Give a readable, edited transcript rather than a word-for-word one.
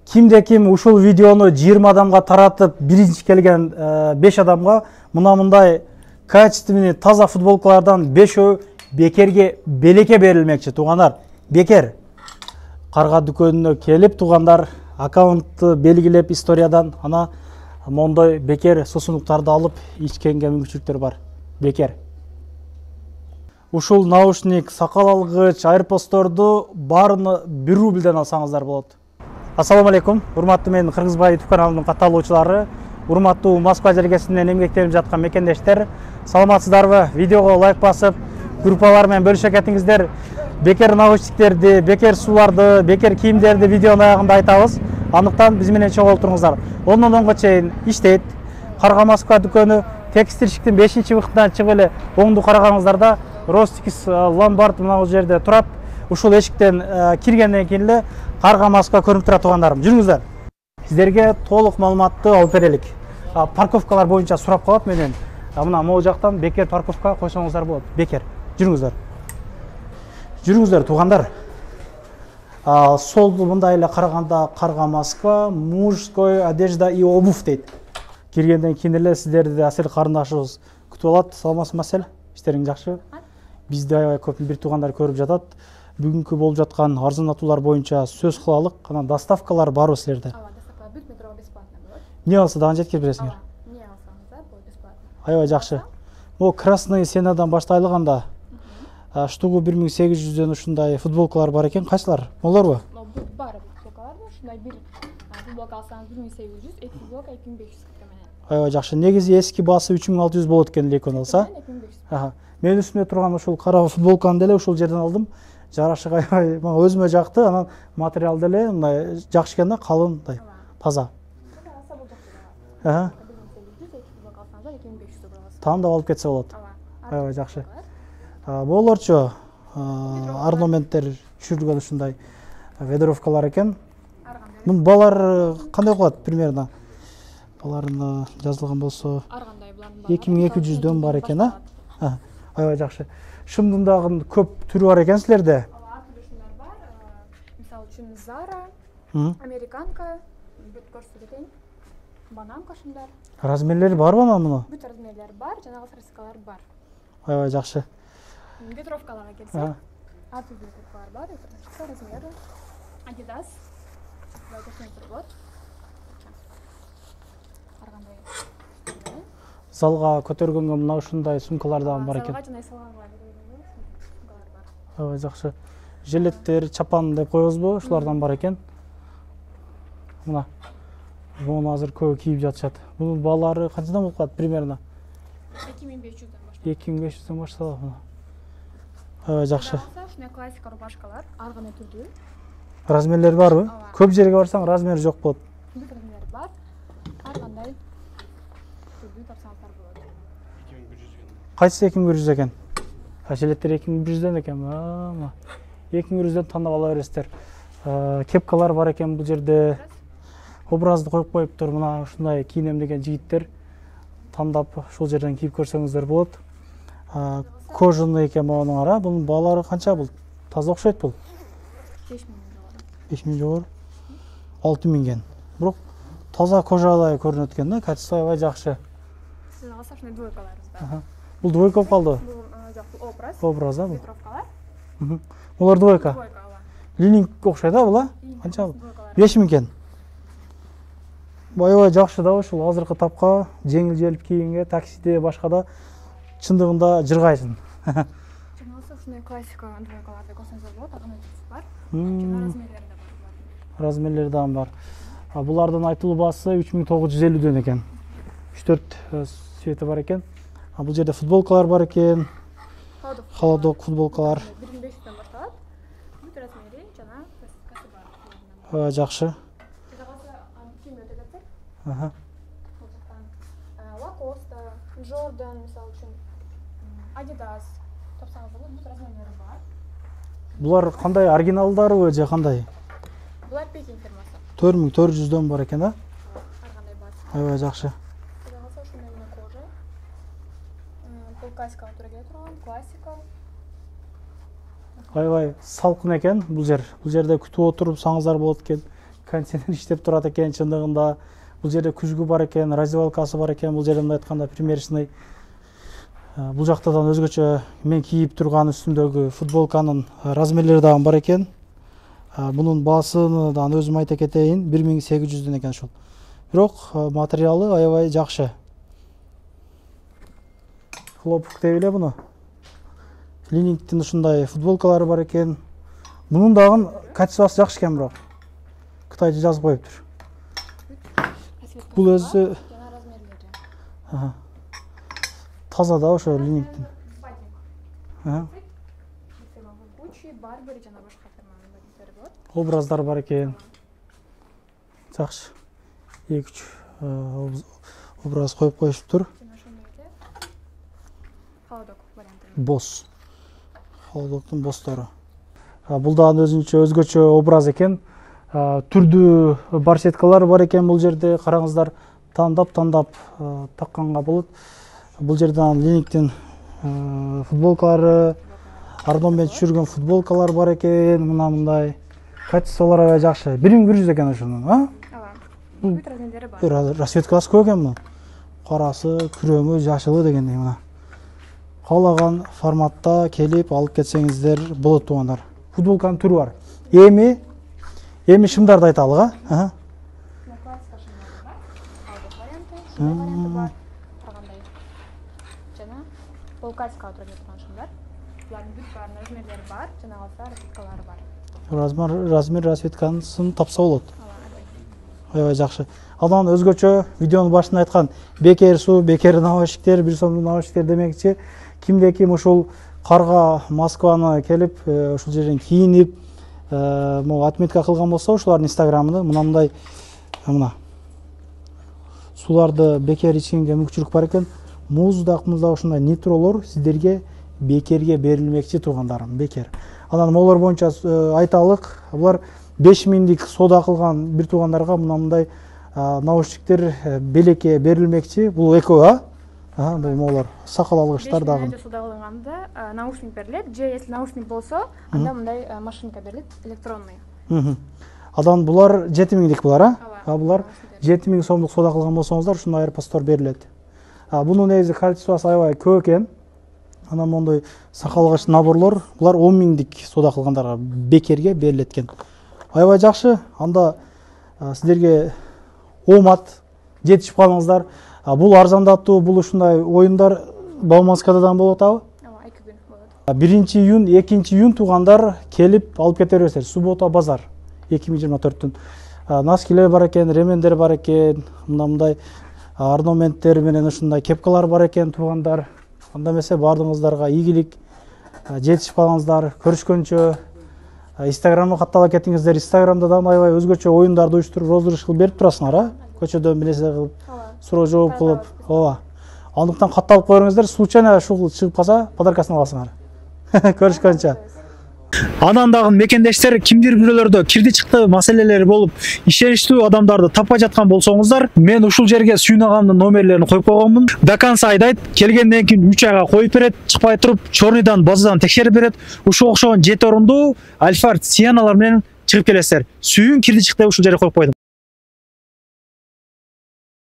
Кимде ким ушул видеону 20 адамга таратып, биринчи келген 5 адамга мындай качественный таза футболкалардан 5 Бекерге белеке берилмекчи. Тугандар, Бекер карга дүкөнүнө келип, тугандар аккаунтты белгилеп историядан ана мондой Бекер сусунуктарды алып ичкенге мүмкүнчүлүктөр бар. Бекер. Ушул наушник, сакал алгыч, айрпостторду баарыны 1 рубльден алсаңыздар болот. Ассаламу алейкум, урматтуу менин Кыргызбай YouTube каналынын катталуучулары, урматтуу Москва жергесинен эмгектенип жаткан мекендештер, саламатсыздарбы? Видеого лайк басып, группалар менен бөлүшө кетиңиздер. Бекер наушниктерди, бекер сууларды, бекер кийимдерди видеонун аягында айтабыз. Андыктан биз менен чогуу отуруңуздар. 10-10 чейин иштейт. Карга Москва дүкөнү текстильщиктин 5-выхтынан чыгып эле оңду карагаңыздарда Ростикс ломбард мына жерде турат. Ушул эшиктен киргенден кийин эле Карга Москва көрүнүп турат тугандарым. Жүрүңүздөр. Сиздерге толук маалыматты алып берелик. Парковкалар боюнча сурап калат менен. Мына могу жактан Бекер парковка койсоңуздар болот. Бекер. Жүрүңүздөр. Жүрүңүздөр тугандар. Сол мындай эле караганда Карга Москва, мужской одежда и обувь дейт. Киргенден кийин эле сиздерди Асел карындашыбыз күтүп алат. Саламатсызбы Асел? Иштериң жакшы? Бизде аябай көп бир тугандар көрүп жатат. Бүгүнкү болуп жаткан арзанатуулар боюнча сөз кылалык. Анан доставкалар барбы силерде? Ооба, доставка бүт метро бесплатно болот. Не алса дагы жеткирип бересиңер? Не алсаңыздар, бул бесплатно. Аябай жакшы. Могу красный сенадан баштайлык анда. Штугу 1800дөн ушундай футболкалар бар экен. Кайсылар? Молорбу? Бар футболкалар бар. Ушундай бир футболка алсаңыз 1800, эки футболка 2500 менен. Аябай жакшы. Негизи эски баасы 3600 болот экен экөөнү алса. 2500. Мен үстүмө турган ушул кара футболканы деле ушул жерден алдым. Жарашык аябай мага өзүмө жакты. Анан материал деле мындай жакшы экен да, калың, мындай таза. Тандап алып кетсе болот. Аябай жакшы. Болорчу орнаменттер түшүрүлгөн ушундай ведровкалар экен. Мун балар кандай кылат примерно? Баларына жазылган болсо 2200дөн бар экен, а? Аябай жакшы. Шымдын дагы көп түрү бар экен силерде. Ушундар бар. Мисалы үчүн Zara, Американка, бүт көрсөтөйүн. Бананка шымдар. Размерлери барбы муну? Бүт размерлери бар, жанагы сырскалар бар. Аябай жакшы. Ветровкаларга келсек, ар түрдүү ветровкалар бар. Чыкса размери. Adidas. Вот. Залга көтөргөнгө мына ушундай сумкалар да бар экен. Аябай жакшы. Жилеттер, чапан деп коебузбу? Ушулардан бар экен. Мына. Буну азыр көп кийип жатышат. Бунун баалары канчадан болуп калат примерно? 2500дөн башталат. 2500дөн башталат. Аябай жакшы. Ушундай классика рубашкалар, ар кандай түрдүү. Размерлери барбы? Көп жерге барсаң размери жок болот. Бүт размери бар. Ар кандай түрдүү тапсаңыздар болот. 2100 Кайсы 2100 экен? Жилеттер 2100дөн экен. 2100дөн тандап ала бересиздер. Кепкалар бар экен бул жерде. Образды коюп коюптур. Мына ушундай кийинем деген жигиттер тандап ушул жерден кийип көрсөңүздөр болот. Кожаный экен монун ара. Бунун баалары канча бул? Таза окшойт бул. 5000 жогору. 6000 ген. Бирок таза кожадай көрүнөт экен да, качество аябай жакшы. Сиздин алса ушундай двойкаларыбыз бар. Бул двойка болуп калды. Бул жок, бул образ. Образ, бул. Ветровкалар. Булар двойка. Двойка, ооба. Лининг окшойт да, бул? Канча бул? 5000 кен. Аябай жакшы да ушул азыркы тапка, жеңил желип кийгенге, таксиде, башкада чындыгында жыргайсың. Жана алса ушундай классика двойкаларды көрсөңүздөр болот, ар кандай түрүсү бар. Жана размерлери да бар. Размерлери да бар. Булардын айтылуу баасы 3950дөн экен. 3-4 цвети бар экен. Бул жерде футболкалар бар экен. Холодок футболкалар. 1500дөн башталат. Бүт размери жана классикасы бар. Жакшы. Лакоста, Jordan, мисалы үчүн, Adidas, тапсаңыздар болот, бүт размерлери бар. Булар кандай, оригиналдарбы же кандай? Булар Pekin фирмасы. 4400дөн бар экен, а? Ар кандай бар. Аябай жакшы. Алса ушундай кожа. Бул классикага туура келе турган, классика. Аябай салкын экен бул жер. Бул жерде күтүп отуруп саңыздар болот экен. кондиционер иштеп турат экен чындыгында. Бул жерде күзгү бар экен, раздевалкасы бар экен. Бул жерде мындай айтканда примерочный. Бул жактадан өзгөчө мен кийип турган үстүмдөгү футболканын размерлери дагы бар экен. Bunun basını da özüm ayta keteyин 1800'den eкен ошол. Бирок материалы аябай жакшы. Хлопок деп эле буну. Линингтин ушундай футболкалары бар экен. Мунун дагы качествасы жакшы экен бирок. Кытайча жазып коюптур. Бул өзү таза да ошо Линингтин. Образдар бар экен. Жакшы. 2-3 образ коюп коюшуптур. Бос. Холодоктун бостору. Бул дагы өзгөчө образ экен. Түрдүү барсеткалар бар экен бул жерде. Караңыздар, тандап такканга болот. Бул жерден Линингтин футболкалары, ардон менен түшүргөн футболкалар бар экен. Мындай качестволор аябай жакшы. 1100 экен ошонун, а? Ооба. Бүт размерлери бар. Расцветкасы көп экен мунун. Карасы, күрөңү, жашылы дегендей мына. Каалаган форматта келип алып кетсеңиздер болот туугандар. Футболканын түрү бар. Эми шымдарды айталык, а? Полкасика отурат турган шымдар. Булардын бүт баарын размерлери бар, жана калса расцветкалары бар. Размер расцветкасын тапса болот. Аябай жакшы. Андан өзгөчө видеонун башында айткан бекер суу, бекер наушниктер, 1 сомдук наушниктер демекчи, кимде ким ушул карга Москваны келип, ушул жерден кийинип, могу отметка кылган болсо, ушулардын инстаграмында мындай сууларды бекер ичкенге мүмкүнчүлүк бар экен. Муздак ушундай нитролор сиздерге бекерге берилмекчи туугандарым, бекер. Анан молор боюнча айталык, булар 5000дик соода кылган бир туугандарга мындай наушниктер белекке берилмекчи. Бул экөө, бул молор сакал алгычтар дагы. 5000 соода кылганда наушник берилет. Же если наушник болсо, анда мындай машинка берилет, электронный. Адан булар 7000дик булар, булар 7000 сомдук соода кылган болсоңуздар, ушундай AirPods'тор берилет. Бунун негизи качествосы аябай көп экен. Анан мондой сакал алгыч наборлор, булар 10000дик соода кылгандарга бекерге берилет экен. Аябай жакшы. Анда сиздерге оомат жетишип калыңыздар. Бул арзандатуу, бул ушундай оюндар Бауманскадан болот абы? Ооба, 2 күн болот. 1-июнь, 2-июнь туугандар келип алып кете бересиздер. Суббота базар 2024-түн. Носкилер бар экен, ремендер бар экен, мындай орнаменттер менен ушундай кепкалар бар экен туугандар. Анда эмесе бардыгыңыздарга ийгилик, жетишип калыңыздар. Көрүшкөнчө Инстаграмга каттала кетиңиздер. Инстаграмда да аябай өзгөчө оюндарды уюштуруп, розыгрыш кылып берип турасыңар, а? Көчөдөн билесиздер кылып, суроо жооп кылып, ооба. Андыктан катталып коюңуздар, случайно ушул чыгып калса, подаркасын аласыңар. Көрүшкөнчө. Анан дагы мекендештер кимдир бирөөлөрдө кирди чыкты маселелери болуп, ишеничтүү адамдарды таппай жаткан болсоңуздар, мен ушул жерге сүйүнагамдын номерлерин коюп койгонмун. До конца айдайт, келгенден кийин 3 айга коюп берет, чыкпай туруп, чорныйдан базадан текшерип берет. Ушул окшогон 7 орундуу Альфард Сиеналар менен чыгып келесиздер. Сүйүн кирди чыкты ушул жерге коюп койдум.